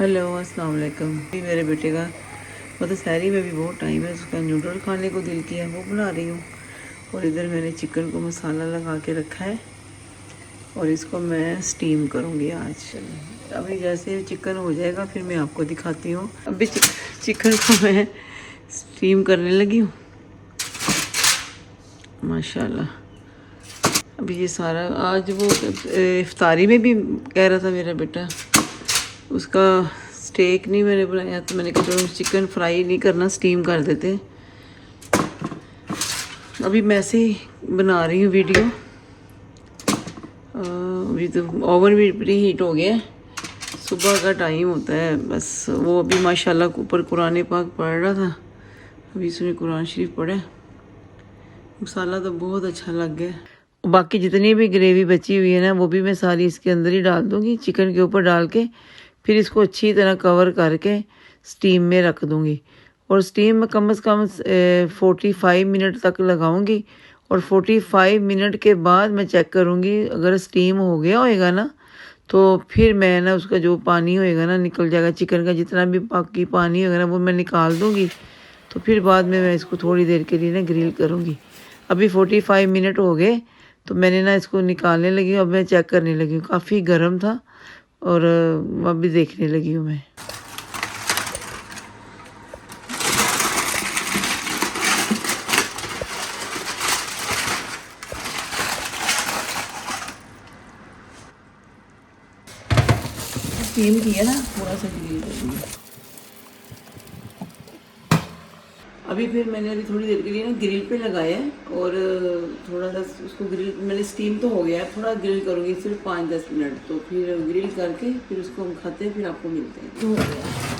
Hello अस्सलाम वालेकुम। मेरे बेटे का मतलब सहरी में भी बहुत टाइम है, उसका नूडल खाने को दिल किया, वो बना रही हूँ। और इधर मैंने चिकन को मसाला लगा के रखा है और इसको मैं स्टीम करूँगी आज। अभी जैसे चिकन हो जाएगा फिर मैं आपको दिखाती हूँ। अभी चिकन को मैं स्टीम करने लगी हूँ माशाल्लाह। अभी ये सारा आज वो इफ्तारी में भी कह रहा था मेरा बेटा, उसका स्टेक नहीं मैंने बनाया, तो मैंने कहा चलो चिकन फ्राई नहीं करना, स्टीम कर देते। अभी मैं ऐसे ही बना रही हूँ वीडियो। अभी तो ओवन भी प्री हीट हो गया है, सुबह का टाइम होता है बस। वो अभी माशाल्लाह ऊपर कुरान पाक पढ़ रहा था, अभी उसने कुरान शरीफ पढ़ा। मसाला तो बहुत अच्छा लग गया। बाकी जितनी भी ग्रेवी बची हुई है ना, वो भी मैं सारी इसके अंदर ही डाल दूँगी, चिकन के ऊपर डाल के फिर इसको अच्छी तरह कवर करके स्टीम में रख दूँगी। और स्टीम में कम से कम 45 मिनट तक लगाऊँगी। और 45 मिनट के बाद मैं चेक करूँगी, अगर स्टीम हो गया होएगा ना, तो फिर मैं ना उसका जो पानी होएगा ना निकल जाएगा, चिकन का जितना भी बाकी पानी होगा ना वो मैं निकाल दूँगी। तो फिर बाद में मैं इसको थोड़ी देर के लिए ना ग्रिल करूँगी। अभी 45 मिनट हो गए तो मैंने ना इसको निकालने लगी हूँ। अब मैं चेक करने लगी हूँ, काफ़ी गर्म था और अभी देखने लगी हूँ मैं। स्टीम किया ना, थोड़ा सा ग्रिल कर दिया। अभी फिर मैंने अभी थोड़ी देर के लिए ना ग्रिल पे लगाया है और थोड़ा सा उसको ग्रिल मैंने स्टीम तो हो गया है, थोड़ा ग्रिल करूँगी सिर्फ 5-10 मिनट। तो फिर ग्रिल करके फिर उसको हम खाते हैं, फिर आपको मिलते हैं। तो हो गया।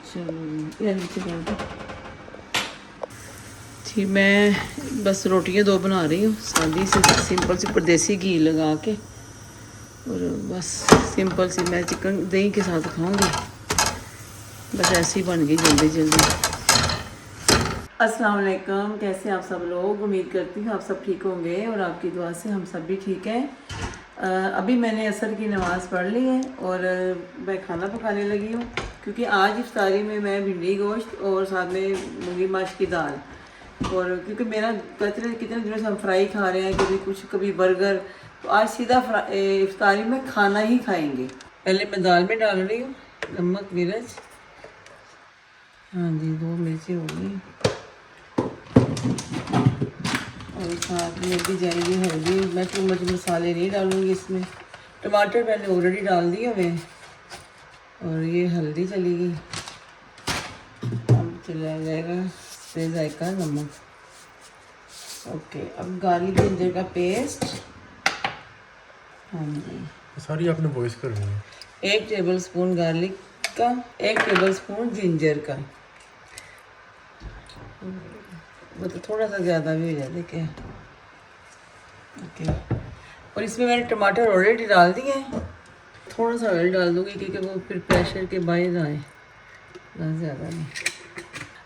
चलो ये नीचे कर दो। ठीक, मैं बस रोटियां 2 बना रही हूँ, सादी सी सिंपल सी परदेसी घी लगा के। और बस सिंपल सी मैं चिकन दही के साथ खाऊंगी। बस ऐसी बन गई जल्दी जल्दी। अस्सलाम वालेकुम, कैसे आप सब लोग? उम्मीद करती हूँ आप सब ठीक होंगे और आपकी दुआ से हम सब भी ठीक हैं। अभी मैंने असर की नमाज़ पढ़ ली है और मैं खाना पकाने लगी हूँ, क्योंकि आज इफ्तारी में मैं भिंडी गोश्त और साथ में मूंगी माश की दाल। और क्योंकि मेरा कितने दिनों से हम फ्राई खा रहे हैं, कभी कुछ कभी बर्गर, तो आज सीधा इफ्तारी में खाना ही खाएंगे। पहले मैं दाल में डाल रही हूँ नमक मिर्च, हाँ जी 2 मिर्ची हो गई, और साथ में भी जाएगी हल्दी। मैं तो मसाले नहीं डालूँगी इसमें, टमाटर मैंने ऑलरेडी डाल दिए हुए हैं और ये हल्दी चली गई। अब चला जाएगा से जायका नमक। ओके, अब गार्लिक जिंजर का पेस्ट, हाँ जी सारी आपने वॉइस करनी है। 1 टेबल स्पून गार्लिक का, 1 टेबल स्पून जिंजर का, मतलब थोड़ा सा ज़्यादा भी हो जाए देखिए। ओके, और इसमें मैंने टमाटर ऑलरेडी डाल दिए हैं। थोड़ा सा ऑयल डाल दूँगी क्योंकि वो फिर प्रेशर के बाहर आए, ज़्यादा नहीं।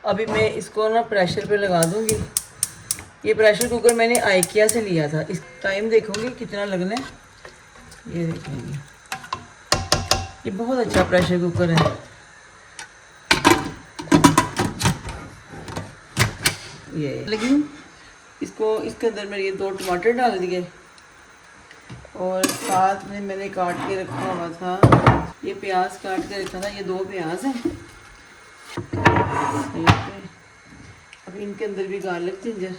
अभी मैं इसको ना प्रेशर पे लगा दूँगी। ये प्रेशर कुकर मैंने आइकिया से लिया था। इस टाइम देखूँगी कितना लगना है, ये देखेंगे। ये बहुत अच्छा प्रेशर कुकर है। ये लगी इसको, इसके अंदर मैंने ये 2 टमाटर डाल दिए और साथ में मैंने काट के रखा हुआ था, ये प्याज काट के रखा था, ये 2 प्याज हैं। अब इनके अंदर भी गार्लिक जिंजर,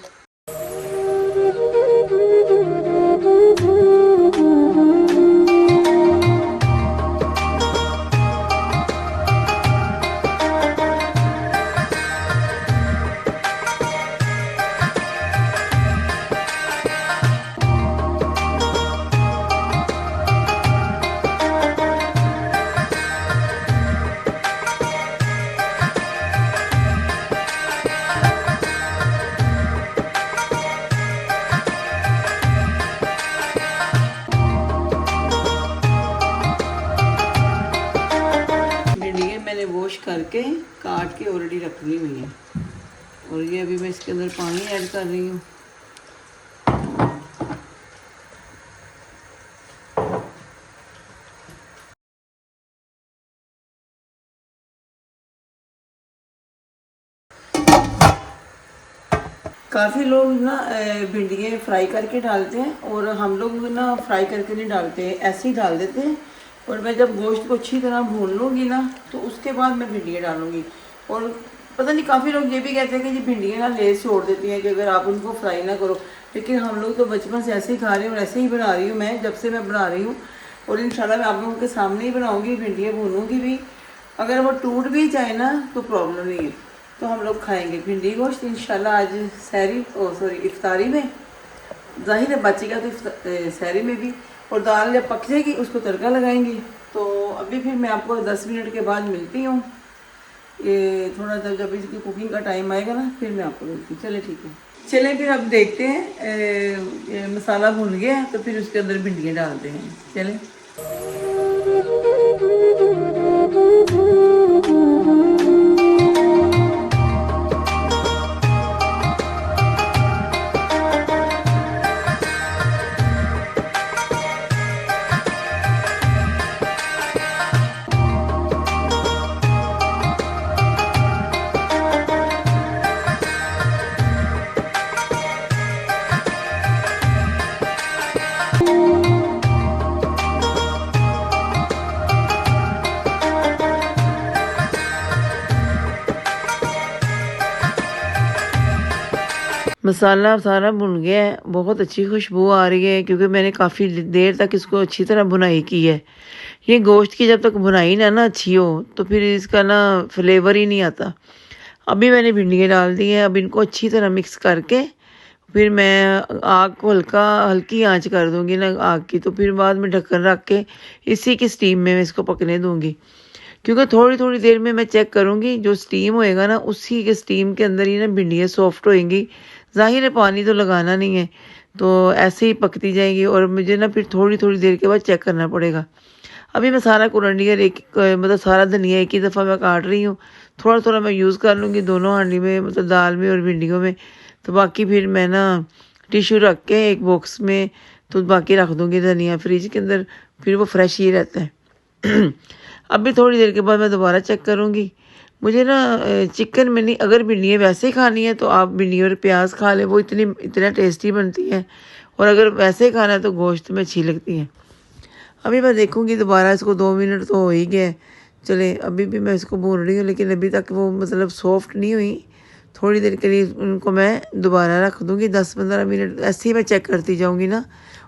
करके काट के ऑलरेडी रखनी हुई है। और ये अभी मैं इसके अंदर पानी ऐड कर रही हूँ। काफ़ी लोग ना भिंडियाँ फ्राई करके डालते हैं, और हम लोग ना फ्राई करके नहीं डालते हैं, ऐसे ही डाल देते हैं। और मैं जब गोश्त को अच्छी तरह भून लूँगी ना तो उसके बाद मैं भिंडियाँ डालूँगी। और पता नहीं, काफ़ी लोग ये भी कहते हैं कि ये भिंडियाँ ना लेस छोड़ देती हैं कि अगर आप उनको फ्राई ना करो, लेकिन हम लोग तो बचपन से ऐसे ही खा रहे हैं और ऐसे ही बना रही हूँ मैं, जब से मैं बना रही हूँ। और इंशाल्लाह मैं आप लोगों के सामने ही बनाऊँगी, भिंडियाँ भूनूँगी भी। अगर वो टूट भी जाए ना तो प्रॉब्लम नहीं है, तो हम लोग खाएंगे भिंडी गोश्त इंशाल्लाह आज इफ्तारी में। जाहिर है बचेगा तो सहरी में भी। और दाल जब पक जाएगी उसको तड़का लगाएंगे। तो अभी फिर मैं आपको 10 मिनट के बाद मिलती हूँ। ये थोड़ा जब इसकी कुकिंग का टाइम आएगा ना फिर मैं आपको मिलती हूँ। चले ठीक है, चलें फिर अब देखते हैं। ये मसाला भून गया तो फिर उसके अंदर भिंडियाँ डालते हैं। चलें। मसाला सारा भुन गया है, बहुत अच्छी खुशबू आ रही है क्योंकि मैंने काफ़ी देर तक इसको अच्छी तरह भुनाई की है। ये गोश्त की जब तक भुनाई ना अच्छी हो तो फिर इसका ना फ्लेवर ही नहीं आता। अभी मैंने भिंडियाँ डाल दी हैं, अब इनको अच्छी तरह मिक्स करके फिर मैं आग को हल्की आंच कर दूंगी ना आग की। तो फिर बाद में ढक्कन रख के इसी की स्टीम में मैं इसको पकने दूंगी, क्योंकि थोड़ी थोड़ी देर में मैं चेक करूंगी जो स्टीम होएगा ना उसी के स्टीम के अंदर ही ना भिंडियाँ सॉफ्ट होएंगी। ज़ाहिर है पानी तो लगाना नहीं है, तो ऐसे ही पकती जाएगी। और मुझे ना फिर थोड़ी थोड़ी देर के बाद चेक करना पड़ेगा। अभी मैं सारा कुरंडिया मतलब सारा धनिया एक ही दफ़ा मैं काट रही हूँ। थोड़ा थोड़ा मैं यूज़ कर लूँगी दोनों हांडी में, मतलब दाल में और भिंडियों में। तो बाकी फिर मैं ना टिश्यू रख के एक बॉक्स में तो बाकी रख दूँगी धनिया फ्रिज के अंदर, फिर वो फ्रेश ही रहता है। अभी थोड़ी देर के बाद मैं दोबारा चेक करूँगी। मुझे ना चिकन में नहीं, अगर भिंडियाँ वैसे ही खानी है तो आप भिंडी और प्याज खा लें, वो इतना टेस्टी बनती है। और अगर वैसे ही खाना है तो गोश्त में अच्छी लगती है। अभी मैं देखूँगी दोबारा, इसको 2 मिनट तो हो ही गए। चले अभी भी मैं इसको भून रही हूँ, लेकिन अभी तक वो मतलब सॉफ्ट नहीं हुई। थोड़ी देर के लिए उनको मैं दोबारा रख दूँगी, 10-15 मिनट ऐसे ही मैं चेक करती जाऊँगी ना।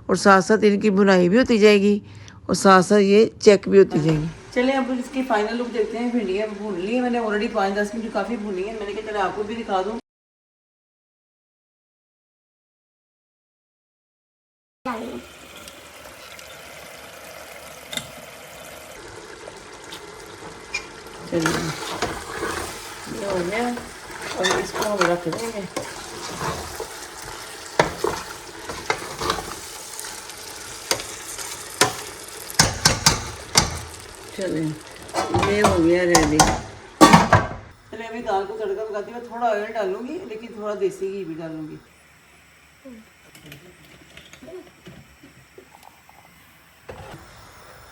और साथ साथ इनकी भुनाई भी होती जाएगी और साथ साथ ये चेक भी होती जाएगी। चले अब इसकी फाइनल लुक देखते हैं। भिंडियाँ भून ली है मैंने ऑलरेडी, 5-10 मिनट काफ़ी भूनी है। मैंने कहा चले आपको भी दिखा दूँ। चलिए ये हो गया और इसको हम रख देंगे। चलिए ये हो गया रेडी। चलिए अभी दाल को तड़का लगाती हूँ। थोड़ा ऑयल डालूंगी, लेकिन थोड़ा देसी घी भी डालूंगी।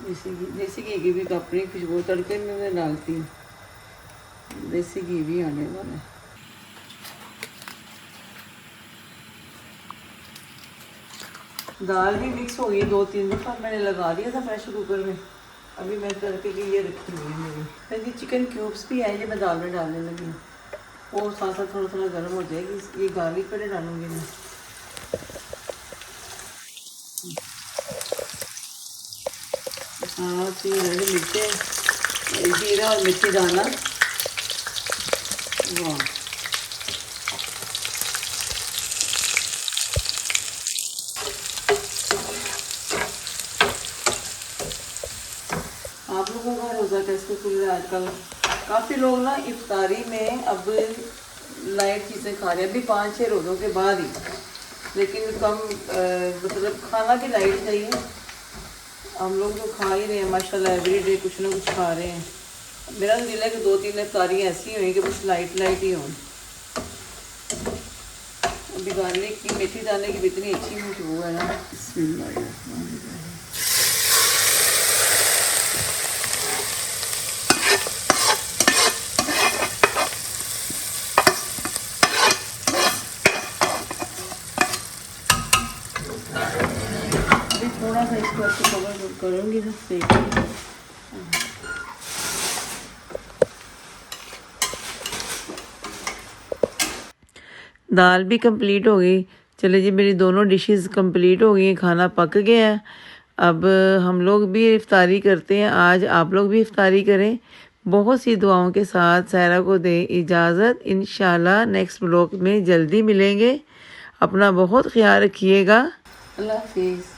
देसी घी की भी अपनी खुशबू तड़के में मैं डालती हूँ। देसी घी भी आने वाला है। दाल भी मिक्स हो गई 2-3 दफ़ा मैंने लगा दिया था प्रेशर कुकर में। अभी मैं तड़के के लिए रखी हुई है मेरी। फिर ये चिकन क्यूब्स भी है, ये मैं दाल में डालने लगी हूँ। वो साथ साथ थोड़ा थोड़ा गर्म हो जाएगी। ये गार्लिक पहले डालूंगी मैं। साथ ही हरी मिर्चें, जीरा और मिर्ची डालना। वाह, आप लोगों का रोज़ा कैसे खुल रहा है आजकल? काफ़ी लोग ना इफ्तारी में अब लाइट चीज़ें खा रहे हैं, अभी 5-6 रोज़ों के बाद ही। लेकिन कम मतलब खाना भी लाइट चाहिए। हम लोग तो खा ही रहे हैं माशाल्लाह, एवरी डे कुछ ना कुछ खा रहे हैं। मेरा तो दिल है कि 2-3 इफ्तारियाँ ऐसी हुई कि बस लाइट लाइट ही हों। अभी गार्लिक की, मेथी दाने की भी इतनी अच्छी खुशबू है ना। बिस्मिल्लाहिर्रहमानिर्रहीम। अभी थोड़ा सा इसको अच्छे कवर करूँगी ना सेक। दाल भी कंप्लीट हो गई। चले जी, मेरी दोनों डिशेस कंप्लीट हो गई हैं, खाना पक गया है। अब हम लोग भी इफ्तारी करते हैं। आज आप लोग भी इफ्तारी करें। बहुत सी दुआओं के साथ सायरा को दें इजाज़त। इंशाल्लाह नेक्स्ट ब्लॉग में जल्दी मिलेंगे। अपना बहुत ख्याल रखिएगा। अल्लाह हाफिज़।